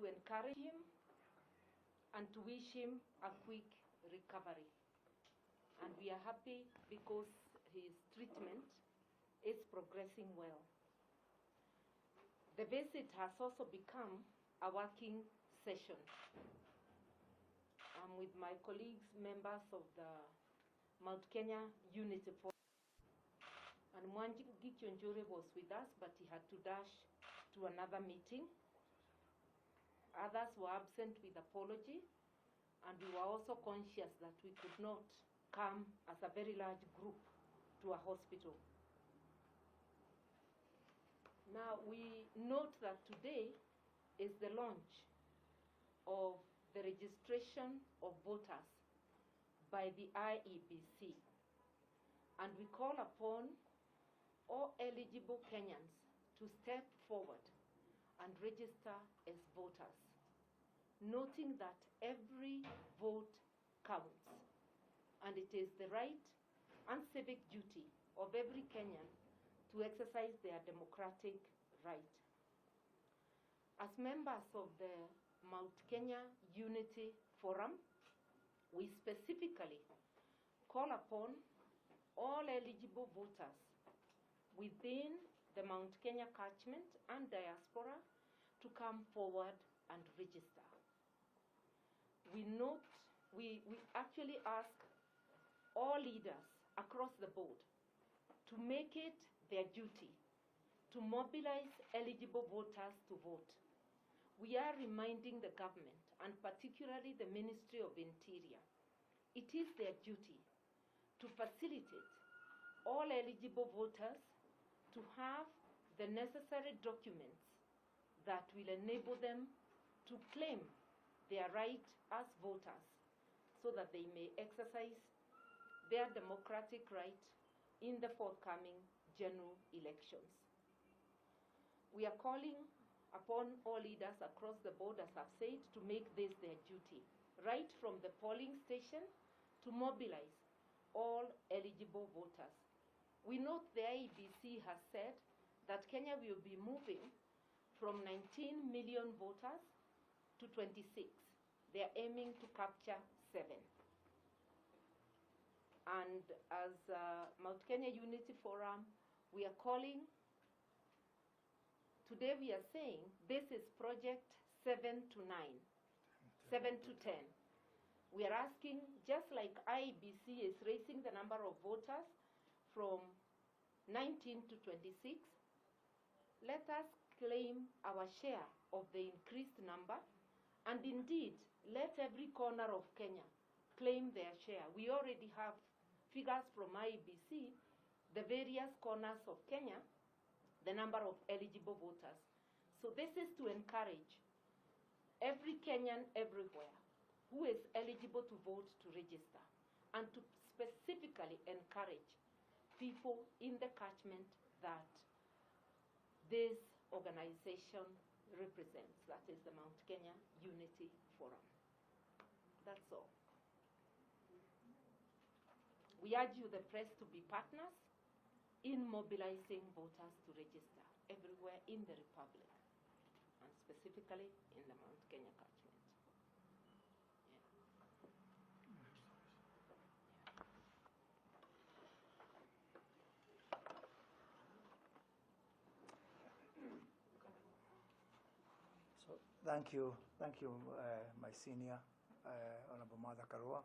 to encourage him and to wish him a quick recovery. And we are happy because his treatment is progressing well. The visit has also become a working session. I'm with my colleagues, members of the Mount Kenya Unity Forum. And Mwangi Gikyonjore was with us, but he had to dash to another meeting. Others were absent with apology, and we were also conscious that we could not come as a very large group to a hospital. Now, we note that today is the launch of the registration of voters by the IEBC, and we call upon all eligible Kenyans to step forward and register as voters, noting that every vote counts, and it is the right and civic duty of every Kenyan to exercise their democratic right. As members of the Mount Kenya Unity Forum, we specifically call upon all eligible voters within the Mount Kenya catchment and diaspora to come forward and register. We actually ask all leaders across the board to make it their duty to mobilize eligible voters to vote. We are reminding the government, and particularly the Ministry of Interior, it is their duty to facilitate all eligible voters to have the necessary documents that will enable them to claim their right as voters so that they may exercise their democratic right in the forthcoming general elections. We are calling upon all leaders across the board, as I've said, to make this their duty, right from the polling station to mobilize all eligible voters. We note the IEBC has said that Kenya will be moving from 19 million voters to 26. They are aiming to capture 7. And as Mount Kenya Unity Forum, we are calling, today we are saying this is project 7 to 9, 7 to 10. We are asking, just like IEBC is raising the number of voters from 19 to 26, let us claim our share of the increased number, and indeed, let every corner of Kenya claim their share. We already have figures from IEBC, the various corners of Kenya, the number of eligible voters. So this is to encourage every Kenyan everywhere who is eligible to vote to register, and to specifically encourage people in the catchment that this organization represents, that is the Mount Kenya Unity Forum. That's all. We urge you, the press, to be partners in mobilizing voters to register everywhere in the Republic, and specifically in the Mount Kenya catchment. So thank you, my senior, Honorable Mother Karua,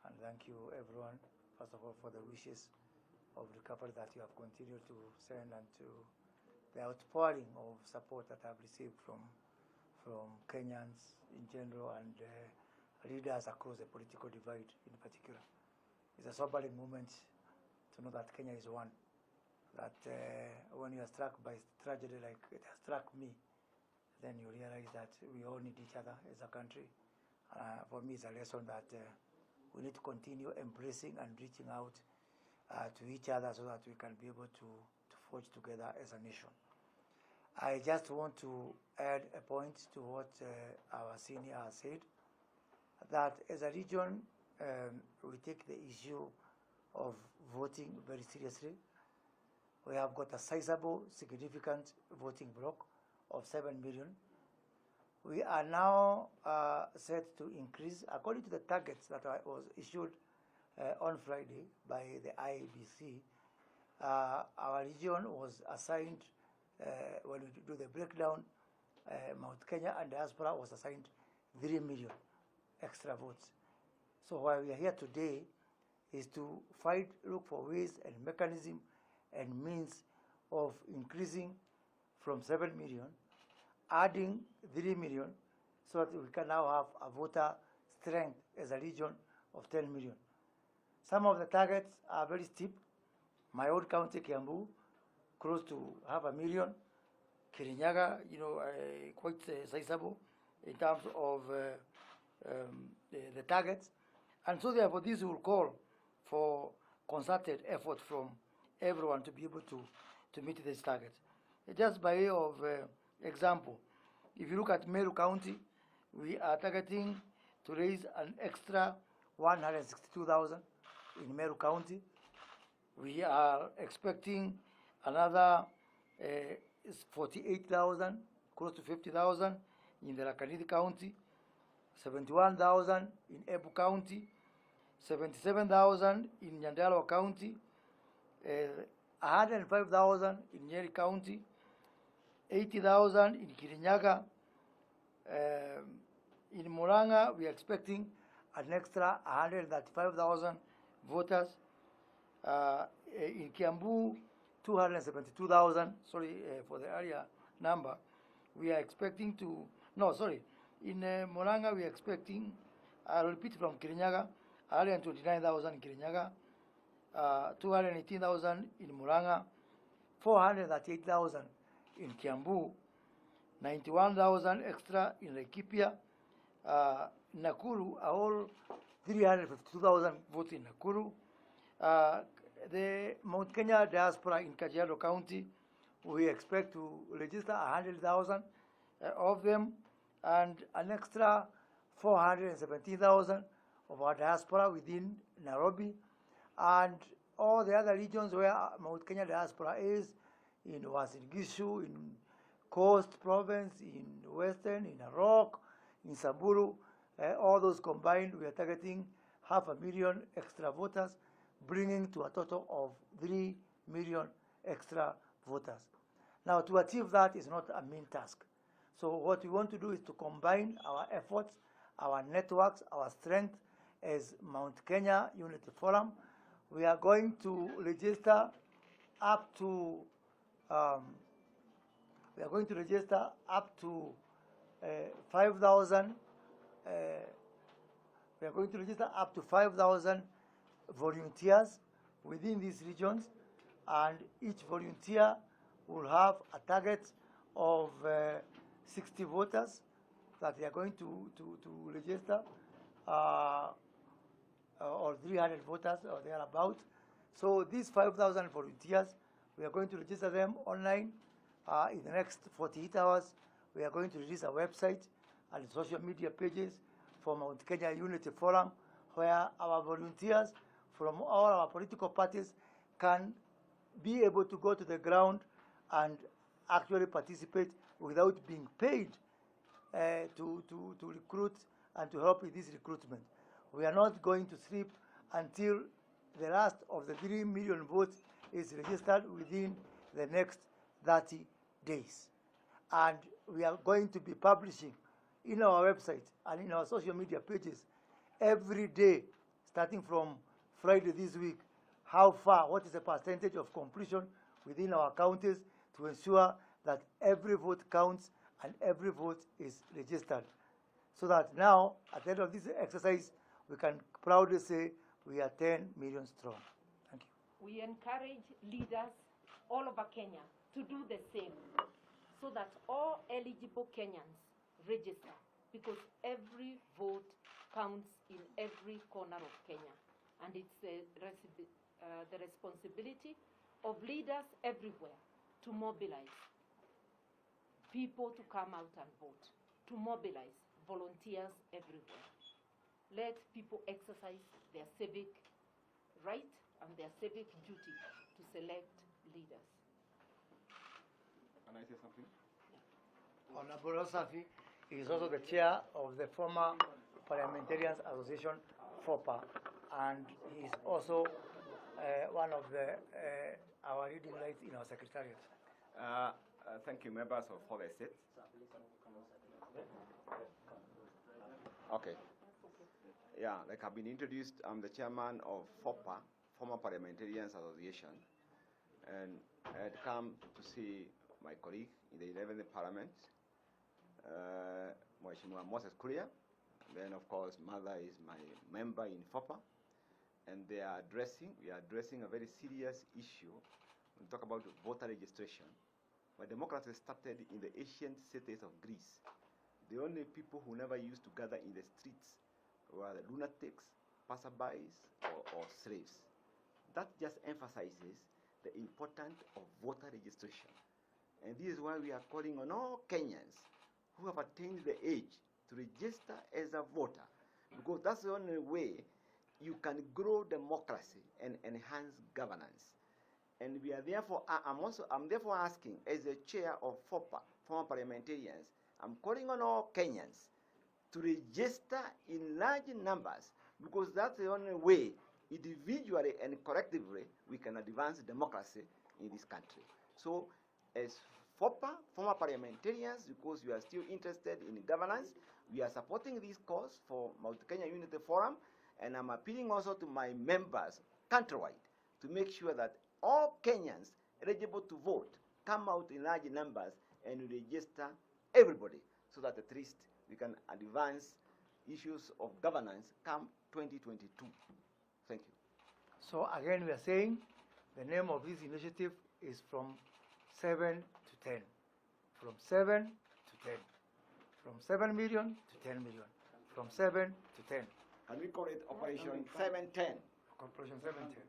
and thank you everyone, first of all, for the wishes of recovery that you have continued to send, and to the outpouring of support that I've received from Kenyans in general, and leaders across the political divide in particular. It's a sobering moment to know that Kenya is one, that when you are struck by tragedy like it has struck me, then you realize that we all need each other as a country. For me, it's a lesson that we need to continue embracing and reaching out to each other so that we can be able to forge together as a nation. I just want to add a point to what our senior has said, that as a region, we take the issue of voting very seriously. We have got a sizable, significant voting bloc of 7 million. We are now set to increase, according to the targets that was issued on Friday by the IEBC. Our region was assigned, when we do the breakdown, Mount Kenya and diaspora was assigned 3 million extra votes. So why we are here today is to look for ways and mechanism and means of increasing from 7 million, adding 3 million, so that we can now have a voter strength as a region of 10 million. Some of the targets are very steep. My own county, Kiambu, close to 500,000. Kirinyaga, quite sizable in terms of the targets. And so therefore this will call for concerted effort from everyone to be able to meet these targets. Just by way of example, if you look at Meru County, we are targeting to raise an extra 162,000 in Meru County. We are expecting another 48,000, close to 50,000 in the Lakanidi County, 71,000 in Ebu County, 77,000 in Nyandarua County, 105,000 in Nyeri County, 80,000 in Kirinyaga. In Muranga, we are expecting an extra 135,000 voters. In Kiambu, 272,000, sorry for the area number. We are expecting to, no, sorry. In Muranga, we are expecting, I'll repeat from Kirinyaga, 129,000 in Kirinyaga, 218,000 in Muranga, 438,000 in Kiambu, 91,000 extra in Laikipia, Nakuru, all 352,000 votes in Nakuru. The Mount Kenya diaspora in Kajiado County, we expect to register 100,000 of them, and an extra 417,000 of our diaspora within Nairobi, and all the other regions where Mount Kenya diaspora is, in Uasin Gishu, in Coast Province, in Western, in Narok, in Samburu, all those combined, we are targeting 500,000 extra voters, bringing to a total of 3 million extra voters. Now, to achieve that is not a mean task. So what we want to do is to combine our efforts, our networks, our strength as Mount Kenya Unity Forum. We are going to register up to 5,000. We are going to register up to 5,000 volunteers within these regions, and each volunteer will have a target of 60 voters that they are going to register, or 300 voters or thereabout. So these 5,000 volunteers, we are going to register them online. In the next 48 hours, we are going to release a website and social media pages for Mount Kenya Unity Forum, where our volunteers from all our political parties can be able to go to the ground and actually participate without being paid to recruit and to help with this recruitment. We are not going to sleep until the last of the 3 million votes is registered within the next 30 days. And we are going to be publishing in our website and in our social media pages every day, starting from Friday this week, how far, what is the percentage of completion within our counties to ensure that every vote counts and every vote is registered. So that now, at the end of this exercise, we can proudly say we are 10 million strong. Thank you. We encourage leaders all over Kenya to do the same, so that all eligible Kenyans register, because every vote counts in every corner of Kenya. And it's the responsibility of leaders everywhere to mobilize people to come out and vote, to mobilize volunteers everywhere. Let people exercise their civic right and their civic duty to select leaders. Can I say something? Honorable Osafi, He is also the chair of the former Parliamentarians Association, Fopa, and he is also one of our leading lights in our secretariat. Thank you, members of all the states. Okay. Yeah, like I've been introduced, I'm the chairman of Fopa, former Parliamentarians Association, and I had come to see my colleague in the 11th Parliament, Mheshimiwa Moses Kuria. Then, of course, Mother is my member in Fopa, and we are addressing a very serious issue. We talk about voter registration. But democracy started in the ancient cities of Greece. The only people who never used to gather in the streets were the lunatics, passerbys, or slaves. That just emphasizes the importance of voter registration. And this is why we are calling on all Kenyans who have attained the age to register as a voter, because that's the only way you can grow democracy and enhance governance. And we are therefore, I'm therefore asking, as the chair of FOPA, former parliamentarians, I'm calling on all Kenyans to register in large numbers, because that's the only way, individually and collectively, we can advance democracy in this country. So, as FOPA, former parliamentarians, because we are still interested in governance, we are supporting this cause for Multi-Kenya Unity Forum, and I'm appealing also to my members countrywide to make sure that all Kenyans eligible to vote come out in large numbers and register everybody, so that at least we can advance issues of governance come 2022. Thank you. So again, we are saying the name of this initiative is From 7 to 10. From 7 to 10. From 7 million to 10 million. From 7 to 10. Can we call it Operation 710? Operation 710.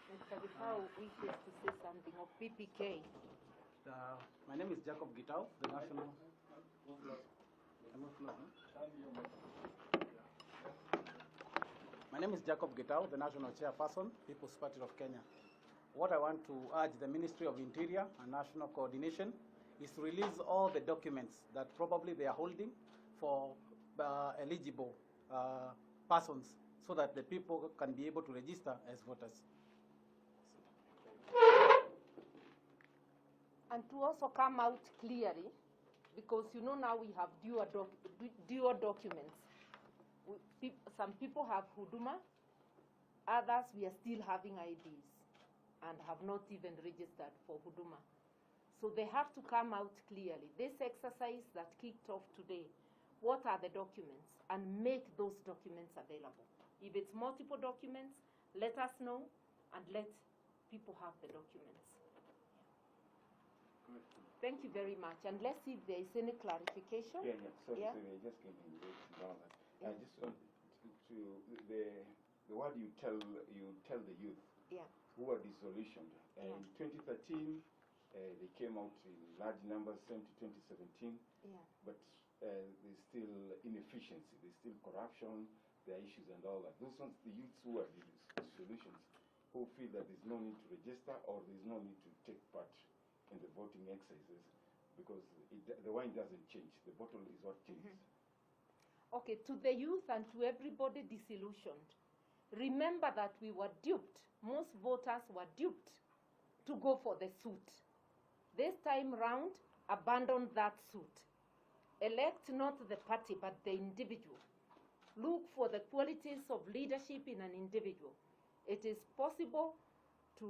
Mr. Gitau wishes to say something of PPK. My name is Jacob Gitau, the national. My name is Jacob Gitau, the national chairperson, People's Party of Kenya. What I want to urge the Ministry of Interior and National Coordination is to release all the documents that probably they are holding for eligible persons, so that the people can be able to register as voters. And to also come out clearly, because you know now we have dual documents. Some people have Huduma, others we are still having IDs and have not even registered for Huduma. So they have to come out clearly. This exercise that kicked off today, what are the documents? And make those documents available. If it's multiple documents, let us know and let people have the documents. Thank you very much. And let's see if there is any clarification. Sorry, I just came in late. I just want to the word you tell the youth who are disillusioned. In 2013, they came out in large numbers, same to 2017. But there's still inefficiency, there's still corruption, there are issues and all that. Those ones, the youths who are disillusioned, who feel that there's no need to register or there's no need to take part in the voting exercises, because the wine doesn't change, the bottle is what changes. Okay, to the youth and to everybody disillusioned, remember that we were duped. Most voters were duped to go for the suit. This time round, abandon that suit. Elect not the party, but the individual. Look for the qualities of leadership in an individual. It is possible to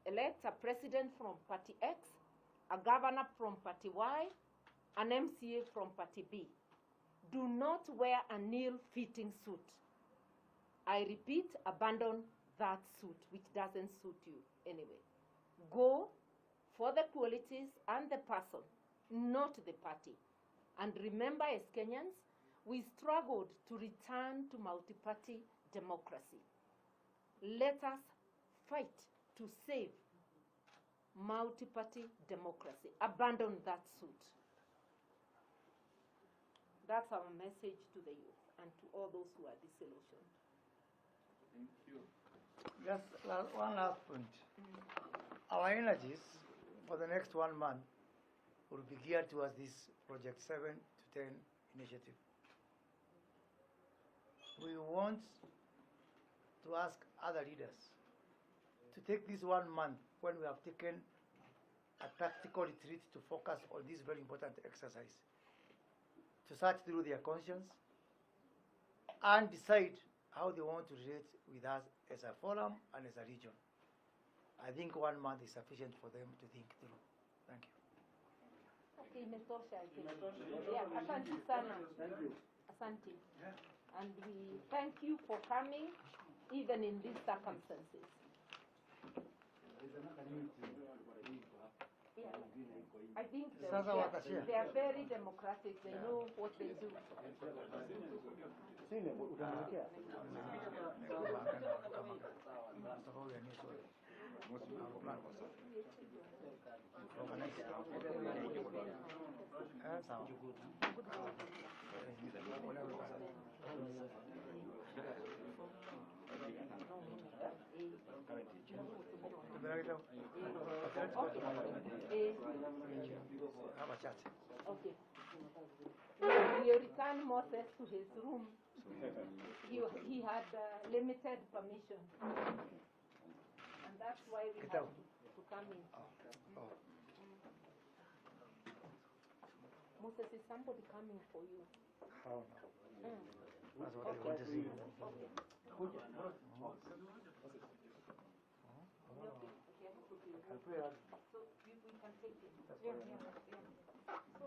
elect a president from party X, a governor from party Y, an MCA from party B. Do not wear an ill-fitting suit. I repeat, abandon that suit which doesn't suit you anyway. Go for the qualities and the person, not the party. And remember, as Kenyans, we struggled to return to multi-party democracy. Let us fight to save multi-party democracy. Abandon that suit. That's our message to the youth and to all those who are disillusioned. Thank you. Just one last point. Our energies for the next 1 month will be geared towards this Project 7 to 10 initiative. We want to ask other leaders to take this 1 month when we have taken a tactical retreat to focus on this very important exercise, to search through their conscience and decide how they want to relate with us as a forum and as a region. I think 1 month is sufficient for them to think through. Thank you. Okay, imetosha, I think. Yeah, asante sana. Asante. And we thank you for coming, even in these circumstances. Yeah. I think they are very democratic. They know what they do. Okay. We return Moses to his room. He had limited permission. And that's why we had to come in. Moses, is somebody coming for you? Oh, no. That's what I want to see. Okay. So we can take it. Yeah. So,